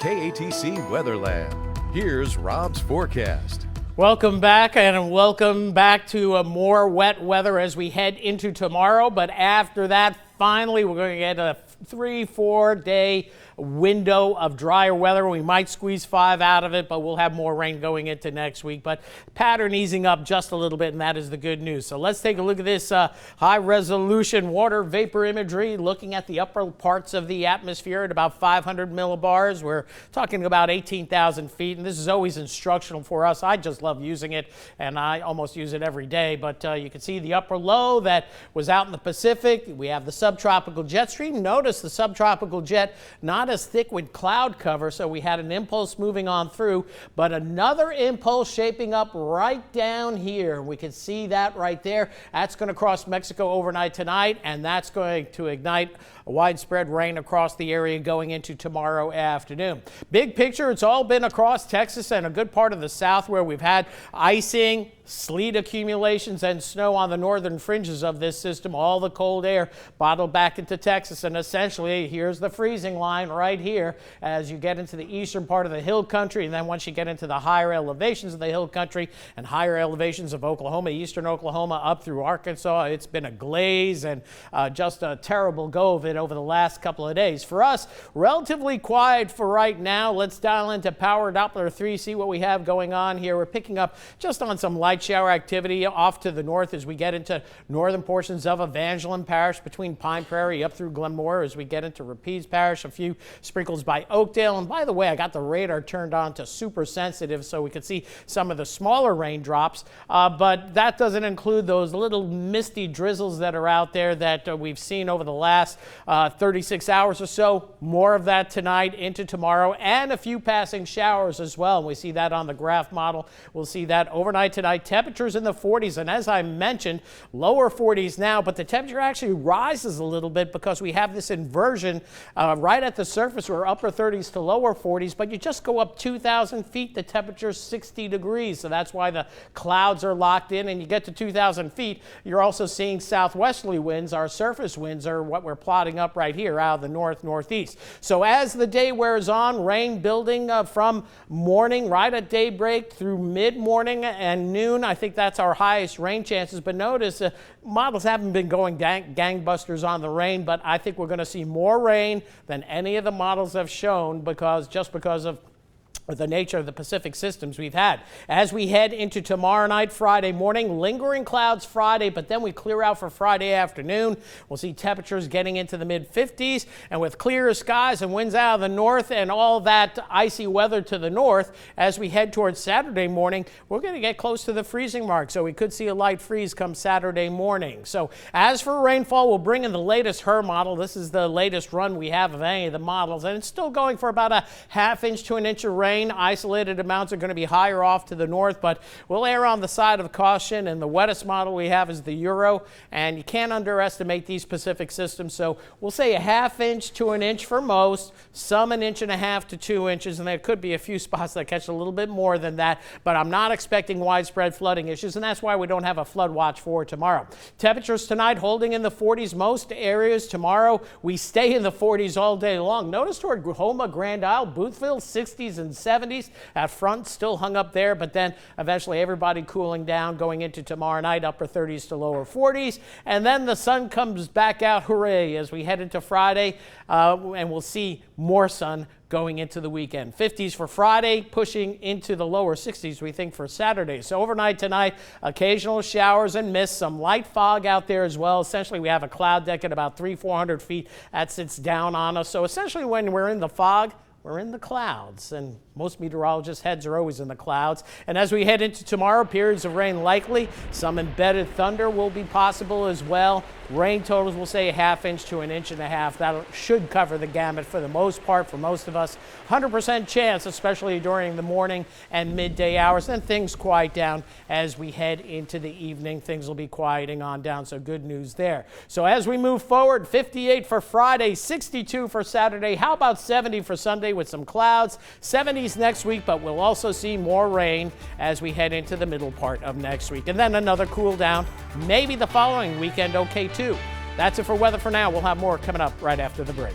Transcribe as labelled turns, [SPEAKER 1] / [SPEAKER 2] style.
[SPEAKER 1] KATC Weatherland. Here's Rob's forecast.
[SPEAKER 2] Welcome back, and welcome back to more wet weather as we head into tomorrow. But after that, finally, we're going to get a 3-4 day window of drier weather. We might squeeze 5 out of it, but we'll have more rain going into next week. But pattern easing up just a little bit, and that is the good news. So let's take a look at this high resolution water vapor imagery, looking at the upper parts of the atmosphere at about 500 millibars. We're talking about 18,000 feet, and this is always instructional for us. I just love using it, and I almost use it every day. But you can see the upper low that was out in the Pacific. We have the subtropical jet stream. Notice the subtropical jet not as thick with cloud cover, so we had an impulse moving on through, but another impulse shaping up right down here. We can see that right there. That's going to cross Mexico overnight tonight, and that's going to ignite widespread rain across the area going into tomorrow afternoon. Big picture, it's all been across Texas and a good part of the south where we've had icing, sleet accumulations, and snow on the northern fringes of this system. All the cold air bottled back into Texas, and essentially here's the freezing line right here as you get into the eastern part of the hill country, and then once you get into the higher elevations of the hill country and higher elevations of Oklahoma, eastern Oklahoma up through Arkansas, it's been a glaze and just a terrible go of it over the last couple of days. For us, relatively quiet for right now. Let's dial into Power Doppler 3, see what we have going on here. We're picking up just on some light shower activity off to the north as we get into northern portions of Evangeline Parish, between Pine Prairie up through Glenmore, as we get into Rapides Parish, a few sprinkles by Oakdale. And by the way, I got the radar turned on to super sensitive so we could see some of the smaller raindrops, but that doesn't include those little misty drizzles that are out there that we've seen over the last 36 hours or so. More of that tonight into tomorrow, and a few passing showers as well. And we see that on the graph model. We'll see that overnight tonight. Temperatures in the 40s, and as I mentioned, lower 40s now, but the temperature actually rises a little bit because we have this inversion right at the surface. We're upper 30s to lower 40s, but you just go up 2,000 feet, the temperature's 60 degrees. So that's why the clouds are locked in, and you get to 2,000 feet, you're also seeing southwesterly winds. Our surface winds are what we're plotting up right here out of the northeast. So as the day wears on, rain building from morning right at daybreak through mid-morning and noon. I think that's our highest rain chances, but notice models haven't been going gangbusters on the rain, but I think we're going to see more rain than any of the models have shown because of the nature of the Pacific systems we've had. As we head into tomorrow night, Friday morning, lingering clouds Friday, but then we clear out for Friday afternoon. We'll see temperatures getting into the mid-50s, and with clearer skies and winds out of the north and all that icy weather to the north, as we head towards Saturday morning, we're going to get close to the freezing mark, so we could see a light freeze come Saturday morning. So as for rainfall, we'll bring in the latest HER model. This is the latest run we have of any of the models, and it's still going for about a ½ to an inch of rain. Isolated amounts are going to be higher off to the north, but we'll err on the side of caution, and the wettest model we have is the Euro, and you can't underestimate these Pacific systems, so we'll say a ½ inch to an inch for most, some 1.5 inches to 2 inches, and there could be a few spots that catch a little bit more than that, but I'm not expecting widespread flooding issues, and that's why we don't have a flood watch for tomorrow. Temperatures tonight holding in the 40s most areas. Tomorrow we stay in the 40s all day long. Notice toward Houma, Grand Isle, Boothville, 60s and 70s. At front, still hung up there, but then eventually everybody cooling down going into tomorrow night, upper 30s to lower 40s. And then the sun comes back out, hooray, as we head into Friday, and we'll see more sun going into the weekend. 50s for Friday, pushing into the lower 60s, we think, for Saturday. So overnight tonight, occasional showers and mist, some light fog out there as well. Essentially, we have a cloud deck at about 300-400 feet that sits down on us. So essentially, when we're in the fog, we're in the clouds, and most meteorologists' heads are always in the clouds. And as we head into tomorrow, periods of rain likely. Some embedded thunder will be possible as well. Rain totals, we'll say a ½ inch to 1.5 inches. That should cover the gamut for the most part for most of us. 100% chance, especially during the morning and midday hours. Then things quiet down as we head into the evening. Things will be quieting on down, so good news there. So as we move forward, 58 for Friday, 62 for Saturday. How about 70 for Sunday with some clouds? 70s next week, but we'll also see more rain as we head into the middle part of next week. And then another cool down, maybe the following weekend, okay too. That's it for weather for now. We'll have more coming up right after the break.